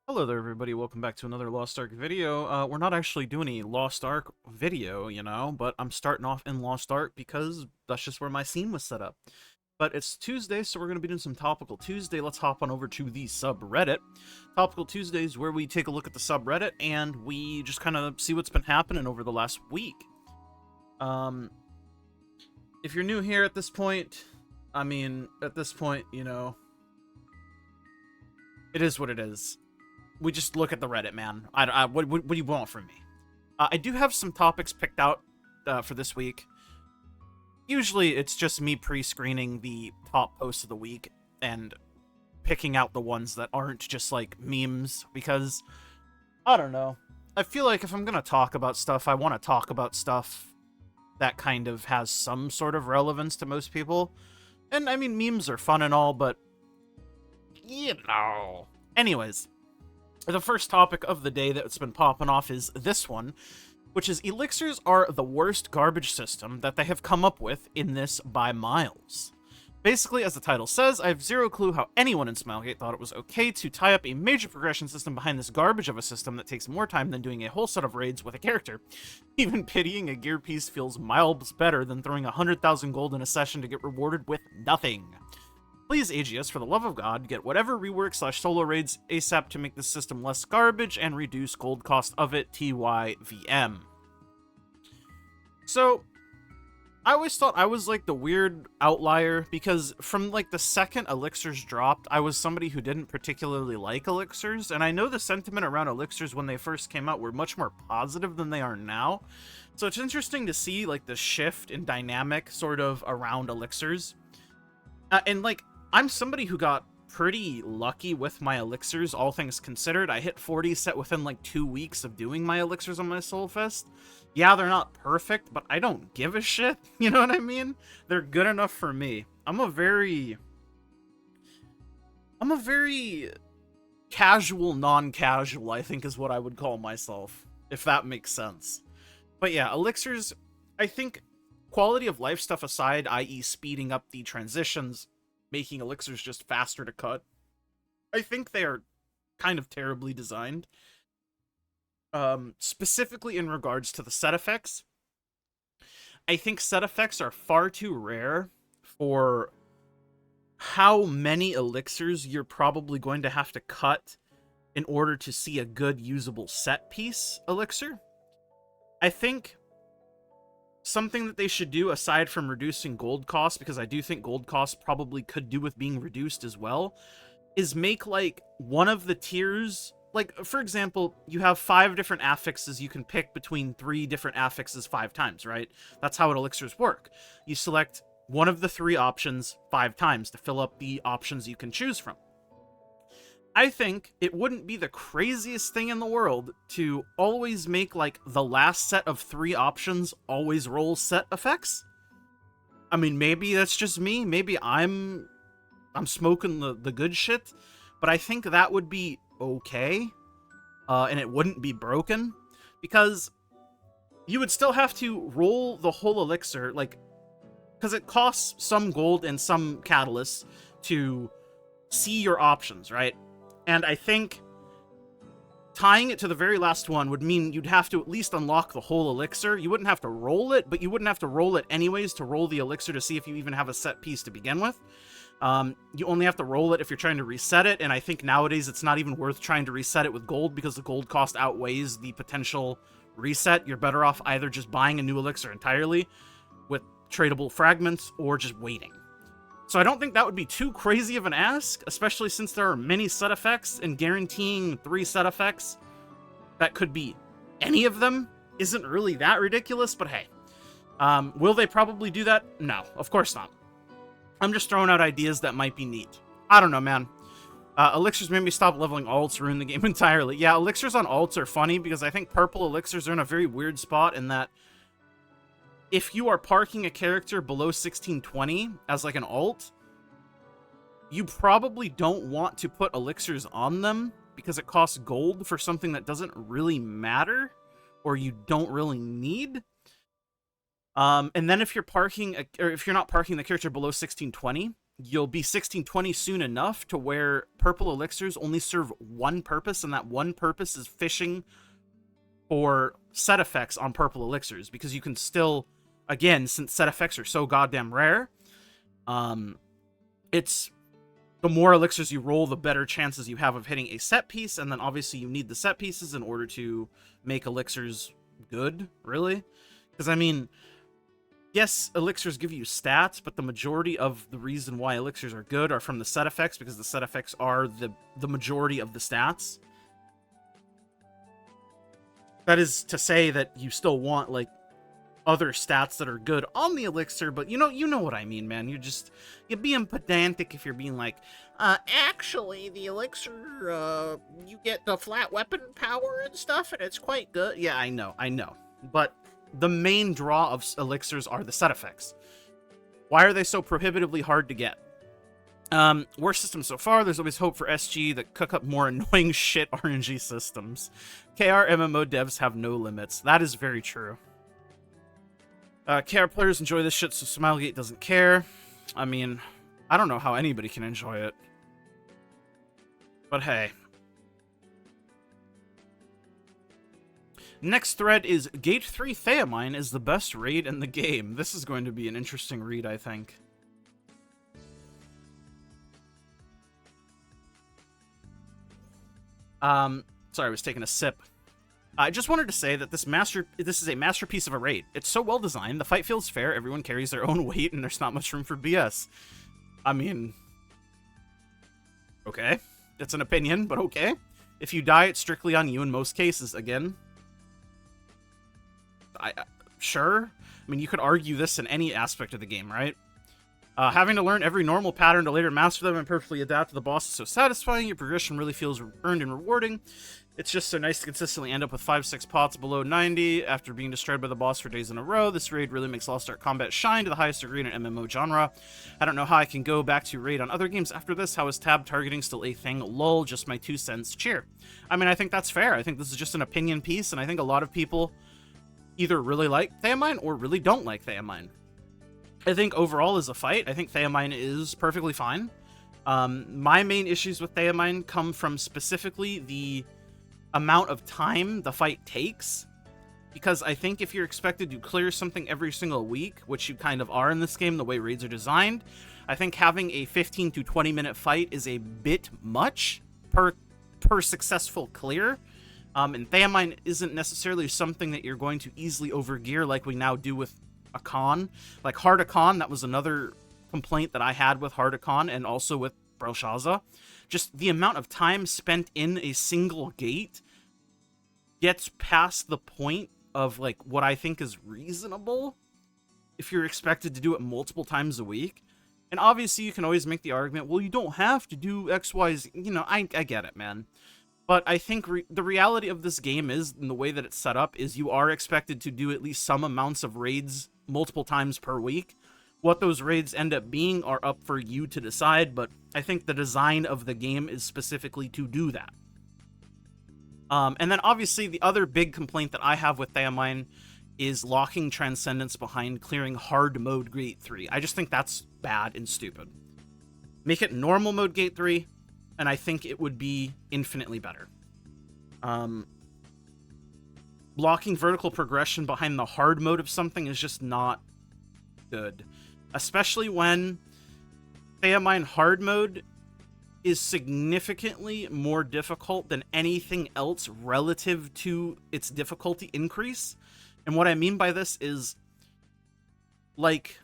Hello there, everybody. Welcome back to another Lost Ark video. We're not actually doing a Lost Ark video, but I'm starting off in Lost Ark because that's just where my scene was set up. But it's Tuesday, so we're going to be doing some Topical Tuesday. Let's hop on over to the subreddit. Topical Tuesday is where we take a look at the subreddit and we just kind of see what's been happening over the last week. If you're new here at this point, it is what it is. We just look at the Reddit, man. What do you want from me? I do have some topics picked out for this week. Usually, it's just me pre-screening the top posts of the week and picking out the ones that aren't just, like, memes, because, I don't know. I feel like if I'm gonna talk about stuff, I want to talk about stuff that kind of has some sort of relevance to most people. And, I mean, memes are fun and all, but, Anyways. The first topic of the day that's been popping off is this one, which is Elixirs are the worst garbage system that they have come up with in this by miles. Basically, as the title says, I have zero clue how anyone in Smilegate thought it was okay to tie up a major progression system behind this garbage of a system that takes more time than doing a whole set of raids with a character. Even pitying a gear piece feels miles better than throwing 100,000 gold in a session to get rewarded with nothing. Please, AGS, for the love of God, get whatever rework/solo raids ASAP to make this system less garbage and reduce gold cost of it, TYVM. So, I always thought I was, like, the weird outlier, because from, like, the second Elixirs dropped, I was somebody who didn't particularly like Elixirs, and I know the sentiment around Elixirs when they first came out were much more positive than they are now. So it's interesting to see, like, the shift in dynamic, sort of, around Elixirs. And, like, I'm somebody who got pretty lucky with my elixirs, all things considered. I hit 40 set within like 2 weeks of doing my elixirs on my Soulfest. Yeah, they're not perfect, but I don't give a shit. You know what I mean? They're good enough for me. I'm a very casual, non-casual, I think is what I would call myself, if that makes sense. But yeah, elixirs, I think quality of life stuff aside, i.e. speeding up the transitions, making elixirs just faster to cut, I think they are kind of terribly designed. Specifically in regards to the set effects, I think set effects are far too rare for how many elixirs you're probably going to have to cut in order to see a good usable set piece elixir. I think something that they should do, aside from reducing gold costs, because I do think gold costs probably could do with being reduced as well, is make, like, one of the tiers, like, for example, you have 5 different affixes you can pick between 3 different affixes 5 times, right? That's how elixirs work. You select one of the 3 options 5 times to fill up the options you can choose from. I think it wouldn't be the craziest thing in the world to always make, like, the last set of 3 options always roll set effects. I mean, maybe that's just me. Maybe I'm smoking the good shit. But I think that would be okay. And it wouldn't be broken. Because you would still have to roll the whole elixir, like, because it costs some gold and some catalysts to see your options, right? And I think tying it to the very last one would mean you'd have to at least unlock the whole elixir. You wouldn't have to roll it, but you wouldn't have to roll it anyways to roll the elixir to see if you even have a set piece to begin with. You only have to roll it if you're trying to reset it, and I think nowadays it's not even worth trying to reset it with gold because the gold cost outweighs the potential reset. You're better off either just buying a new elixir entirely with tradable fragments or just waiting. So I don't think that would be too crazy of an ask, especially since there are many set effects, and guaranteeing 3 set effects that could be any of them isn't really that ridiculous, but hey. Will they probably do that? No, of course not. I'm just throwing out ideas that might be neat. I don't know, man. Elixirs made me stop leveling alts, ruin the game entirely. Yeah, elixirs on alts are funny because I think purple elixirs are in a very weird spot in that if you are parking a character below 1620 as, like, an alt, you probably don't want to put elixirs on them because it costs gold for something that doesn't really matter or you don't really need. And then if you're parking, or if you're not parking the character below 1620, you'll be 1620 soon enough to where purple elixirs only serve one purpose, and that one purpose is fishing for set effects on purple elixirs, because you can still, again, since set effects are so goddamn rare, it's the more elixirs you roll, the better chances you have of hitting a set piece, and then obviously you need the set pieces in order to make elixirs good, really. Because, I mean, yes, elixirs give you stats, but the majority of the reason why elixirs are good are from the set effects, because the set effects are the majority of the stats. That is to say that you still want, like, other stats that are good on the elixir, but you know what I mean, man. You're being pedantic if you're being like, actually, the elixir, you get the flat weapon power and stuff, and it's quite good. Yeah, I know. But the main draw of elixirs are the set effects. Why are they so prohibitively hard to get? Worst system so far, there's always hope for SG that cook up more annoying shit RNG systems. KR MMO devs have no limits. That is very true. KR players enjoy this shit, so Smilegate doesn't care. I mean, I don't know how anybody can enjoy it. But hey. Next thread is Gate 3 Theamine is the best raid in the game. This is going to be an interesting read, I think. Sorry, I was taking a sip. I just wanted to say that this is a masterpiece of a raid. It's so well designed, the fight feels fair, everyone carries their own weight, and there's not much room for BS. I mean, okay. It's an opinion, but okay. If you die, it's strictly on you in most cases. Again, sure. I mean, you could argue this in any aspect of the game, right? Having to learn every normal pattern to later master them and perfectly adapt to the boss is so satisfying. Your progression really feels earned and rewarding. It's just so nice to consistently end up with 5-6 pots below 90 after being destroyed by the boss for days in a row. This raid really makes Lost Ark combat shine to the highest degree in an MMO genre. I don't know how I can go back to raid on other games after this. How is tab targeting still a thing? Lol, just my 2 cents. Cheer. I mean, I think that's fair. I think this is just an opinion piece, and I think a lot of people either really like Theamine or really don't like Theamine. I think overall as a fight, I think Theamine is perfectly fine. My main issues with Theamine come from specifically the amount of time the fight takes, because I think if you're expected to clear something every single week, which you kind of are in this game, the way raids are designed, I think having a 15 to 20 minute fight is a bit much per successful clear. And Theamine isn't necessarily something that you're going to easily overgear like we now do with Akan. Like Hard Akan, that was another complaint that I had with Hard Akan and also with Belshazzar. Just the amount of time spent in a single gate gets past the point of, like, what I think is reasonable if you're expected to do it multiple times a week. And obviously you can always make the argument, well, you don't have to do X, Y, Z. You know, I get it, man. But I think the reality of this game is, in the way that it's set up, is you are expected to do at least some amounts of raids multiple times per week. What those raids end up being are up for you to decide, but I think the design of the game is specifically to do that. And then obviously the other big complaint that I have with Theamine is locking Transcendence behind clearing hard mode Gate 3. I just think that's bad and stupid. Make it normal mode Gate 3, and I think it would be infinitely better. Blocking vertical progression behind the hard mode of something is just not good. Especially when Theamine hard mode is significantly more difficult than anything else relative to its difficulty increase. And what I mean by this is, like,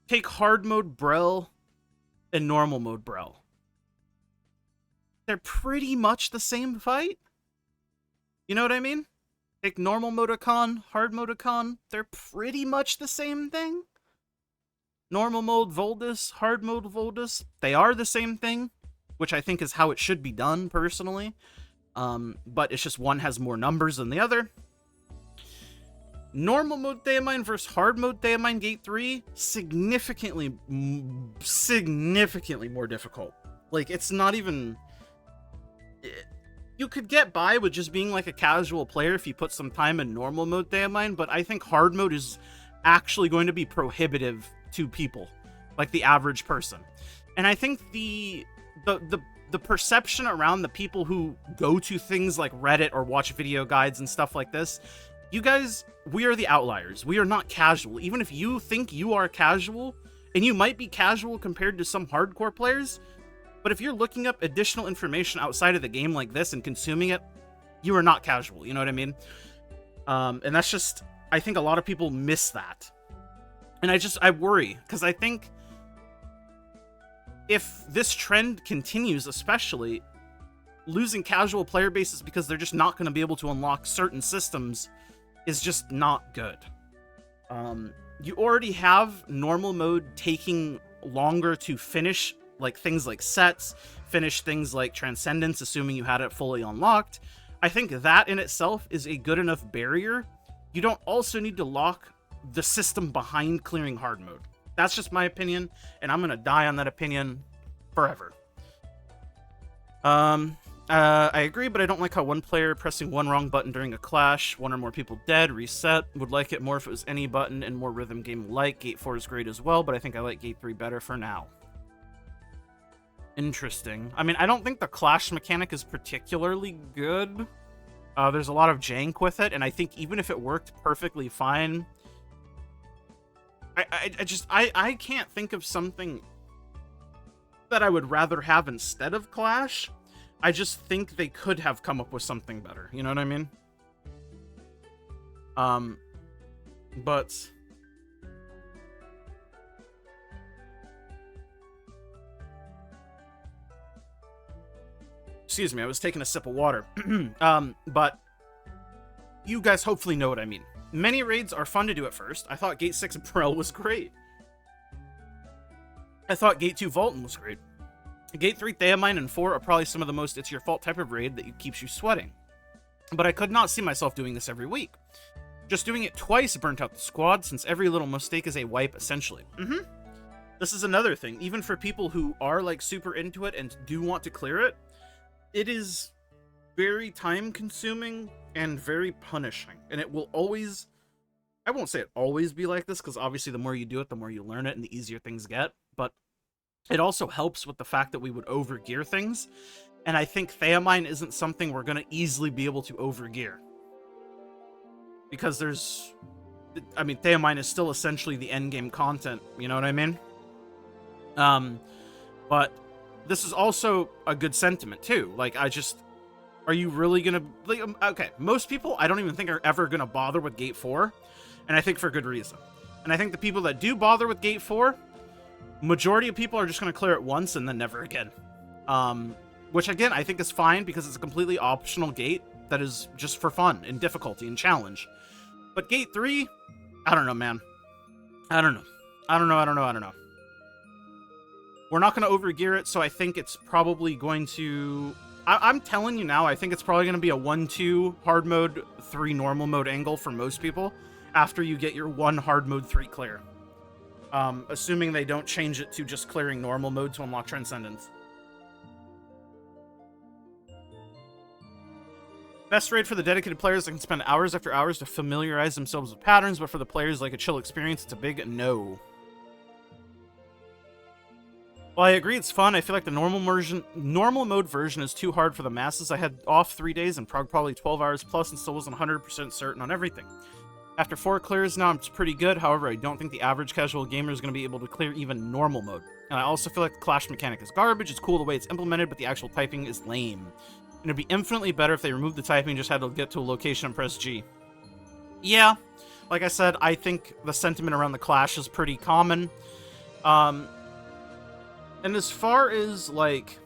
take hard mode Brel and normal mode Brel. They're pretty much the same fight. You know what I mean? Take normal mode Akan, hard mode Akan, they're pretty much the same thing. Normal mode Voldus, hard mode Voldus, they are the same thing, which I think is how it should be done, personally. But it's just one has more numbers than the other. Normal mode Theamine versus hard mode Theamine Gate 3, significantly more difficult. Like, it's not even... You could get by with just being like a casual player if you put some time in normal mode Theamine, but I think hard mode is actually going to be prohibitive to people. like the average person. And I think the perception around the people who go to things like Reddit or watch video guides and stuff like this, you guys, we are the outliers. We are not casual. Even if you think you are casual, and you might be casual compared to some hardcore players, but if you're looking up additional information outside of the game like this and consuming it, you are not casual. You know what I mean? And that's just, I think a lot of people miss that. And I worry, because I think if this trend continues, especially, losing casual player bases because they're just not going to be able to unlock certain systems is just not good. You already have normal mode taking longer to finish, like things like sets, finish things like Transcendence, assuming you had it fully unlocked. I think that in itself is a good enough barrier. You don't also need to lock the system behind clearing hard mode. That's just my opinion, and I'm gonna die on that opinion forever. I agree, but I don't like how one player pressing one wrong button during a clash, one or more people dead, reset. Would like it more if it was any button and more rhythm game-like. Gate 4 is great as well, but I think I like Gate 3 better for now. Interesting. I mean, I don't think the clash mechanic is particularly good. There's a lot of jank with it, and I think even if it worked perfectly fine, I can't think of something that I would rather have instead of clash. I just think they could have come up with something better. You know what I mean? But excuse me, I was taking a sip of water. But you guys hopefully know what I mean. Many raids are fun to do at first. I thought Gate 6 Brrr was great. I thought Gate 2 Vulcan was great. Gate 3 Theamine and 4 are probably some of the most it's your fault type of raid that keeps you sweating. But I could not see myself doing this every week. Just doing it twice burnt out the squad, since every little mistake is a wipe, essentially. This is another thing. Even for people who are, like, super into it and do want to clear it, it is very time-consuming and very punishing. And it will always... I won't say it always be like this, because obviously the more you do it, the more you learn it, and the easier things get. But it also helps with the fact that we would overgear things. And I think Theamine isn't something we're going to easily be able to overgear. Because there's... I mean, Theamine is still essentially the endgame content, you know what I mean? But this is also a good sentiment, too. Like, are you really gonna... Like, okay, most people, I don't even think are ever gonna bother with Gate 4, and I think for good reason. And I think the people that do bother with Gate 4, majority of people are just gonna clear it once and then never again. Which, again, I think is fine, because it's a completely optional gate that is just for fun, and difficulty, and challenge. But Gate 3, I don't know, man. I don't know. We're not going to overgear it, so I think it's probably going to... I'm telling you now, I think it's probably going to be a 1-2 hard mode, 3 normal mode angle for most people after you get your 1 hard mode 3 clear. Assuming they don't change it to just clearing normal mode to unlock Transcendence. Best raid for the dedicated players that can spend hours after hours to familiarize themselves with patterns, but for the players like a chill experience, it's a big no. Well, I agree it's fun. I feel like the normal mode version is too hard for the masses. I had off 3 days and probably 12 hours plus and still wasn't 100% certain on everything. After 4 clears now, it's pretty good. However, I don't think the average casual gamer is going to be able to clear even normal mode. And I also feel like the clash mechanic is garbage. It's cool the way it's implemented, but the actual typing is lame. And it'd be infinitely better if they removed the typing and just had to get to a location and press G. Yeah, like I said, I think the sentiment around the clash is pretty common. And as far as, like,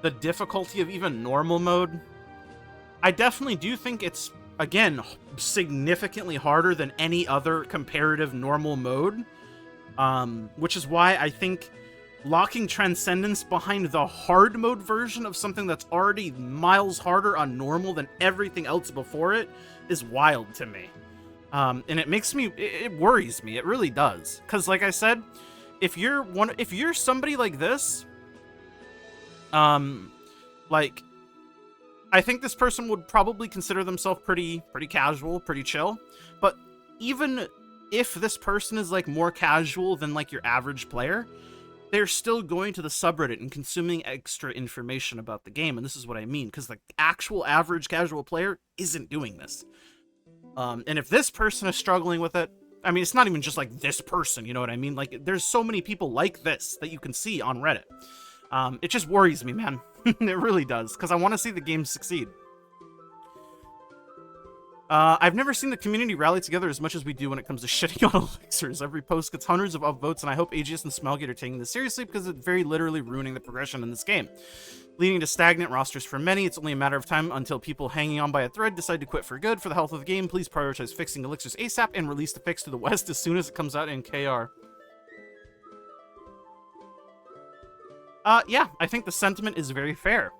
the difficulty of even normal mode, I definitely do think it's, again, significantly harder than any other comparative normal mode. Which is why I think locking Transcendence behind the hard mode version of something that's already miles harder on normal than everything else before it is wild to me. And it makes me, it worries me. It really does. Because, like I said, if you're somebody like this, like, I think this person would probably consider themselves pretty casual, pretty chill. But even if this person is like more casual than like your average player, they're still going to the subreddit and consuming extra information about the game. And this is what I mean, because the actual average casual player isn't doing this. And if this person is struggling with it, I mean, it's not even just like this person, you know what I mean? Like, there's so many people like this that you can see on Reddit. It just worries me, man. It really does, because I want to see the game succeed. I've never seen the community rally together as much as we do when it comes to shitting on elixirs. Every post gets hundreds of upvotes, and I hope AGS and Smelgate are taking this seriously because it's very literally ruining the progression in this game. Leading to stagnant rosters for many, it's only a matter of time until people hanging on by a thread decide to quit for good. For the health of the game, please prioritize fixing elixirs ASAP and release the fix to the West as soon as it comes out in KR. Yeah, I think the sentiment is very fair.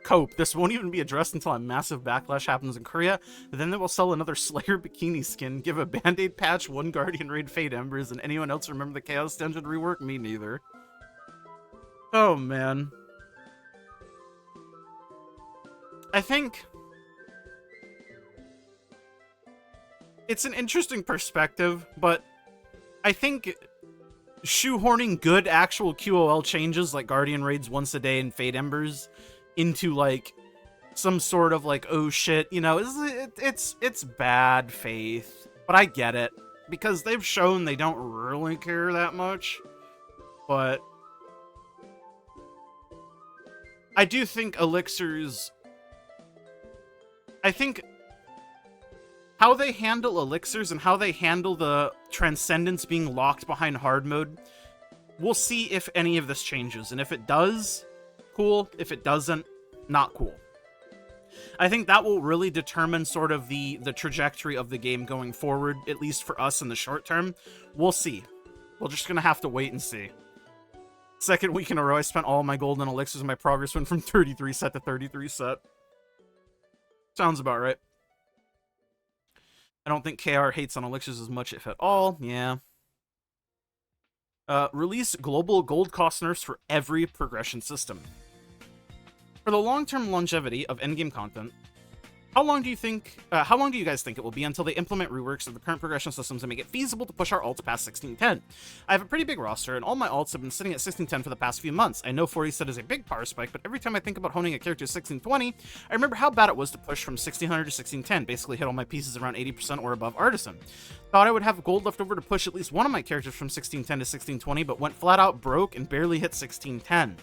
Cope, this won't even be addressed until a massive backlash happens in Korea. Then they will sell another Slayer bikini skin, give a band-aid patch, one Guardian Raid Fade Embers, and anyone else remember the Chaos Dungeon rework? Me neither. Oh, man. I think it's an interesting perspective, but I think shoehorning good actual QOL changes like Guardian Raids once a day and Fade Embers into like some sort of like, oh shit, you know, it's bad faith, but I get it because they've shown they don't really care that much. But I do think elixirs, I think how they handle elixirs and how they handle the Transcendence being locked behind hard mode, we'll see if any of this changes, and if it does, cool. If it doesn't, not cool. I think that will really determine sort of the trajectory of the game going forward, at least for us in the short term. We'll see. We're just gonna have to wait and see. Second week in a row, I spent all my gold on elixirs and my progress went from 33 set to 33 set. Sounds about right. I don't think KR hates on elixirs as much, if at all. Yeah. Release global gold cost nerfs for every progression system. For the long-term longevity of endgame content, how long do you guys think it will be until they implement reworks of the current progression systems and make it feasible to push our alts past 1610? I have a pretty big roster, and all my alts have been sitting at 1610 for the past few months. I know 40 set is a big power spike, but every time I think about honing a character to 1620, I remember how bad it was to push from 1600 to 1610, basically hit all my pieces around 80% or above Artisan. Thought I would have gold left over to push at least one of my characters from 1610 to 1620, but went flat out broke and barely hit 1610.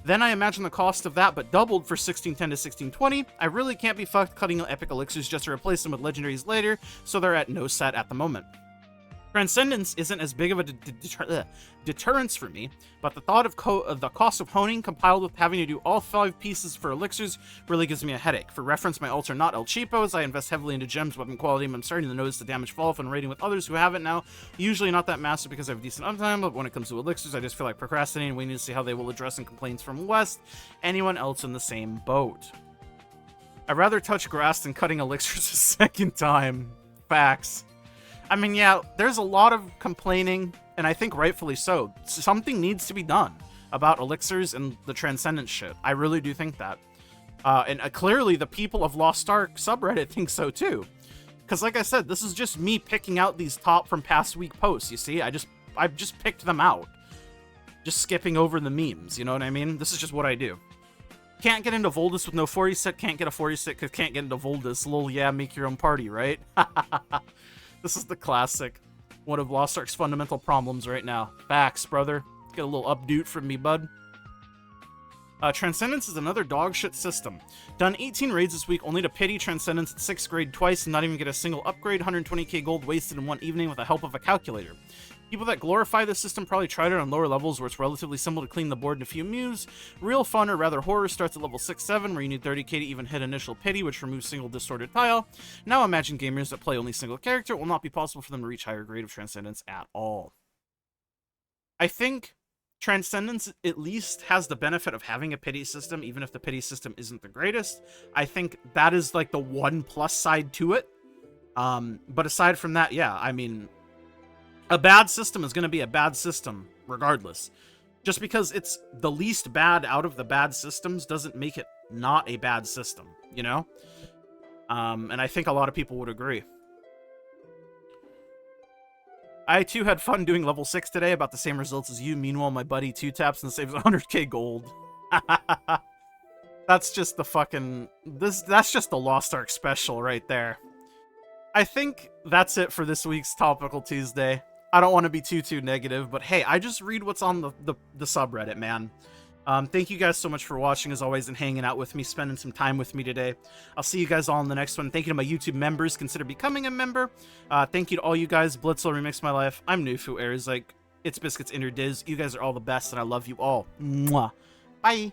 Then I imagine the cost of that, but doubled for 1610 to 1620. I really can't be fucked cutting epic elixirs just to replace them with legendaries later, so they're at no set at the moment. Transcendence isn't as big of a deterrence for me, but the thought of the cost of honing compiled with having to do all 5 pieces for elixirs really gives me a headache. For reference, my alts are not El Cheapos. I invest heavily into gems, weapon quality, and I'm starting to notice the damage fall off when raiding with others who have it now. Usually not that massive because I have decent uptime, but when it comes to elixirs, I just feel like procrastinating, waiting to see how they will address any complaints from West. Anyone else in the same boat? I'd rather touch grass than cutting elixirs a second time. Facts. I mean, yeah, there's a lot of complaining, and I think rightfully so. Something needs to be done about elixirs and the Transcendence shit. I really do think that. And clearly the people of Lost Ark subreddit think so too. Because like I said, this is just me picking out these top from past week posts, you see? I've just picked them out. Just skipping over the memes, you know what I mean? This is just what I do. Can't get into Voldus with no 40 set, can't get a 40 set because can't get into Voldus. Lol, yeah, make your own party, right? This is the classic. One of Lost Ark's fundamental problems right now. Facts, brother. Get a little update from me, bud. Transcendence is another dog shit system. Done 18 raids this week, only to pity Transcendence at 6th grade twice and not even get a single upgrade. 120k gold wasted in one evening with the help of a calculator. People that glorify this system probably tried it on lower levels where it's relatively simple to clean the board in a few moves. Real fun, or rather horror, starts at level 6-7 where you need 30k to even hit initial pity, which removes single distorted tile. Now imagine gamers that play only single character. It will not be possible for them to reach higher grade of Transcendence at all. I think Transcendence at least has the benefit of having a pity system, even if the pity system isn't the greatest. I think that is like the one plus side to it. But aside from that, yeah, I mean, a bad system is going to be a bad system regardless. Just because it's the least bad out of the bad systems doesn't make it not a bad system, you know? And I think a lot of people would agree. I too had fun doing level 6 today, about the same results as you. Meanwhile, my buddy 2 taps and saves 100k gold. That's just the fucking... That's just the Lost Ark special right there. I think that's it for this week's Topical Tuesday. I don't want to be too negative, but hey, I just read what's on the subreddit, man. Thank you guys so much for watching, as always, and hanging out with me, spending some time with me today. I'll see you guys all in the next one. Thank you to my YouTube members. Consider becoming a member. Thank you to all you guys. Blitzel Remix My Life. I'm Nufu Airs. Like, it's Biscuits in your Diz. You guys are all the best, and I love you all. Mwah. Bye.